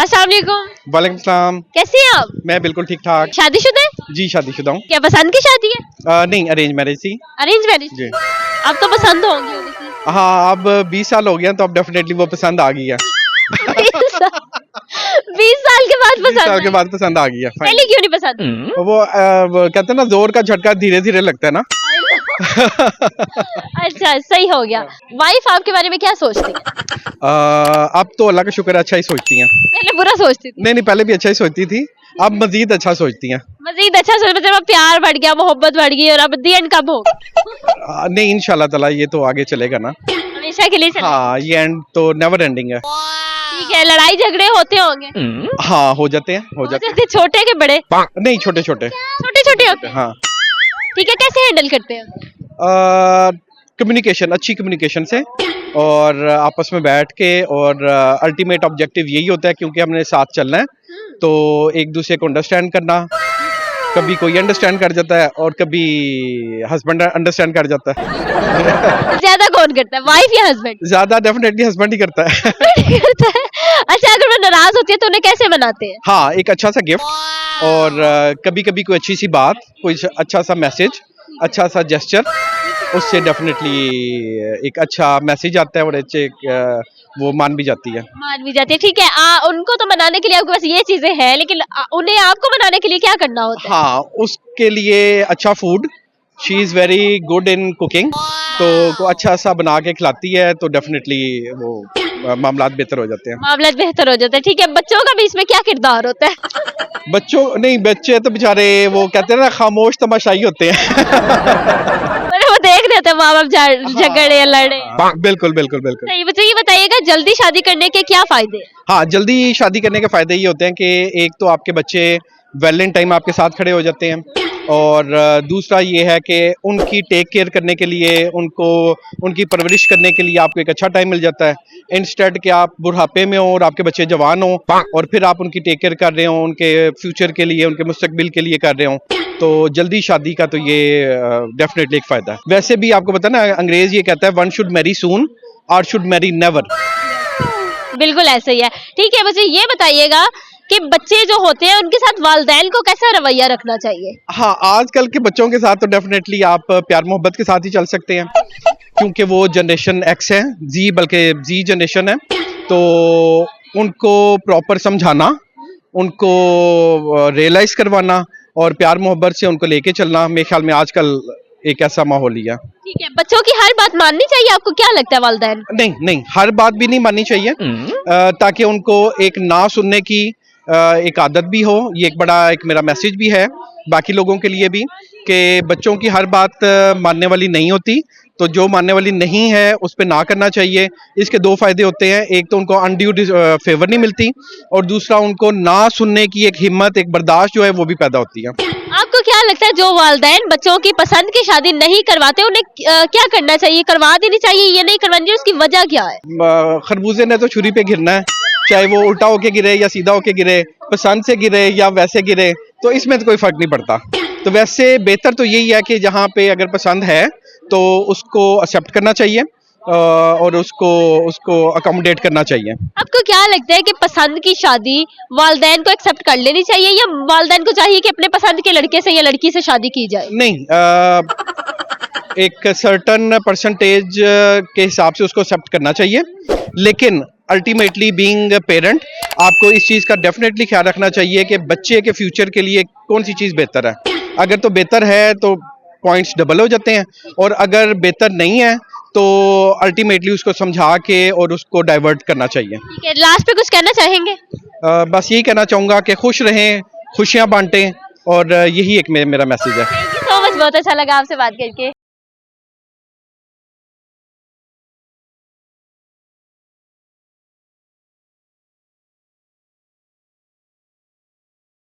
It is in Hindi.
अस्सलाम वालेकुम। वालेकुम सलाम। कैसे हैं आप? मैं बिल्कुल ठीक ठाक। शादीशुदा हैं? जी शादीशुदा हूँ। क्या पसंद की शादी है? नहीं अरेंज मैरिज थी। Arrange marriage? जी अब तो पसंद होंगी obviously। हाँ, अब 20 साल हो गए हैं तो अब डेफिनेटली वो पसंद आ गई है। 20 साल के बाद 20 पसंद साल के आई? बाद पसंद आ गई है। fine। पहले क्यों नहीं पसंद? वो कहते हैं ना जोर का झटका धीरे धीरे लगता है ना। अच्छा सही हो गया। वाइफ आपके बारे में क्या सोचती है? अब तो अल्लाह का शुक्र है अच्छा ही सोचती हैं। पहले बुरा सोचती थी। नहीं पहले भी अच्छा ही सोचती थी, अब मजीद अच्छा सोचती हैं। मजीद अच्छा सोच मतलब अब प्यार बढ़ गया, मोहब्बत बढ़ गई और अब दी एंड कब हो? नहीं इंशाल्लाह ताला ये तो आगे चलेगा ना। हमेशा के लिए चलेगा। हाँ ये एंड तो नेवर एंडिंग है। ठीक है, लड़ाई झगड़े होते होंगे? हाँ हो जाते हैं, हो जाते जैसे छोटे के बड़े? हैं। नहीं छोटे छोटे। छोटे छोटे होते हैं? हाँ ठीक है, कैसे हैंडल करते हैं? कम्युनिकेशन, अच्छी कम्युनिकेशन से और आपस में बैठ के और अल्टीमेट ऑब्जेक्टिव यही होता है क्योंकि हमने साथ चलना है तो एक दूसरे को अंडरस्टैंड करना। कभी कोई अंडरस्टैंड कर जाता है और कभी हस्बैंड अंडरस्टैंड कर जाता है। ज्यादा कौन करता है, वाइफ या हस्बैंड? ज्यादा डेफिनेटली हस्बैंड ही करता है। करता है। अच्छा, अगर वो नाराज होती है तो उन्हें कैसे मनाते हैं? हाँ एक अच्छा सा गिफ्ट और कभी कभी कोई अच्छी सी बात, कोई अच्छा सा मैसेज, अच्छा सा जेस्चर, उससे डेफिनेटली एक अच्छा मैसेज आता है और अच्छे वो मान भी जाती है। मान भी जाती है। ठीक है, उनको तो मनाने के लिए आपके पास ये चीजें हैं, लेकिन उन्हें आपको मनाने के लिए क्या करना होता है? हाँ उसके लिए अच्छा food, she is very good in cooking, तो अच्छा सा बना के खिलाती है तो डेफिनेटली वो मामलात बेहतर हो जाते हैं। मामला बेहतर हो जाता है। ठीक है, बच्चों का भी इसमें क्या किरदार होता है? बच्चों नहीं, बच्चे तो बेचारे वो कहते हैं ना खामोश तमाशाई होते हैं। मतलब वो देख रहे होते हैं माँ बाप झगड़े या लड़े। बिल्कुल बिल्कुल बिल्कुल। सही। बच्चे ये बताइएगा, जल्दी शादी करने के क्या फायदे हैं? हाँ जल्दी शादी करने के फायदे ये होते हैं कि एक तो आपके बच्चे वेल इन टाइम आपके साथ खड़े हो जाते हैं और दूसरा ये है कि उनकी टेक केयर करने के लिए, उनको उनकी परवरिश करने के लिए आपको एक अच्छा टाइम मिल जाता है। इंस्टेड कि आप बुढ़ापे में हो और आपके बच्चे जवान हो और फिर आप उनकी टेक केयर कर रहे हो, उनके फ्यूचर के लिए, उनके मुस्तकबिल के लिए कर रहे हो, तो जल्दी शादी का तो ये डेफिनेटली एक फायदा है। वैसे भी आपको पता है ना, अंग्रेज ये कहता है वन शुड मैरी सून और शुड मैरी नेवर। बिल्कुल ऐसे ही है। ठीक है, मुझे ये बताइएगा कि बच्चे जो होते हैं उनके साथ वालिदैन को कैसा रवैया रखना चाहिए? हाँ आजकल के बच्चों के साथ तो डेफिनेटली आप प्यार मोहब्बत के साथ ही चल सकते हैं क्योंकि वो जनरेशन एक्स है, जी बल्कि जी जनरेशन है, तो उनको प्रॉपर समझाना, उनको रियलाइज करवाना और प्यार मोहब्बत से उनको लेके चलना मेरे ख्याल में आजकल एक ऐसा माहौल ही है। ठीक है, बच्चों की हर बात माननी चाहिए, आपको क्या लगता है वालिदैन? नहीं हर बात भी नहीं माननी चाहिए ताकि उनको एक ना सुनने की एक आदत भी हो। ये एक बड़ा एक मेरा मैसेज भी है बाकी लोगों के लिए भी कि बच्चों की हर बात मानने वाली नहीं होती, तो जो मानने वाली नहीं है उस पर ना करना चाहिए। इसके दो फायदे होते हैं, एक तो उनको अनड्यू फेवर नहीं मिलती और दूसरा उनको ना सुनने की एक हिम्मत, एक बर्दाश्त जो है वो भी पैदा होती है। आपको क्या लगता है जो वालिदैन बच्चों की पसंद की शादी नहीं करवाते उन्हें क्या करना चाहिए? करवा देनी चाहिए, ये नहीं करवानी चाहिए, उसकी वजह क्या है? खरबूजे ने तो छुरी पे गिरना है, चाहे वो उल्टा होके गिरे या सीधा होके गिरे, पसंद से गिरे या वैसे गिरे, तो इसमें तो कोई फर्क नहीं पड़ता। तो वैसे बेहतर तो यही है कि जहाँ पे अगर पसंद है तो उसको एक्सेप्ट करना चाहिए और उसको अकोमोडेट करना चाहिए। आपको क्या लगता है कि पसंद की शादी वालिदैन को एक्सेप्ट कर लेनी चाहिए या वालिदैन को चाहिए कि अपने पसंद के लड़के से या लड़की से शादी की जाए? नहीं एक सर्टन परसेंटेज के हिसाब से उसको एक्सेप्ट करना चाहिए, लेकिन अल्टीमेटली बीइंग पेरेंट आपको इस चीज़ का डेफिनेटली ख्याल रखना चाहिए कि बच्चे के फ्यूचर के लिए कौन सी चीज़ बेहतर है। अगर तो बेहतर है तो पॉइंट्स डबल हो जाते हैं और अगर बेहतर नहीं है तो अल्टीमेटली उसको समझा के और उसको डाइवर्ट करना चाहिए। ठीक है, लास्ट पे कुछ कहना चाहेंगे? बस यही कहना चाहूँगा कि खुश रहें, खुशियाँ बांटें और यही एक मेरा मैसेज है। थैंक यू सो मच, बहुत अच्छा लगा आपसे बात करके।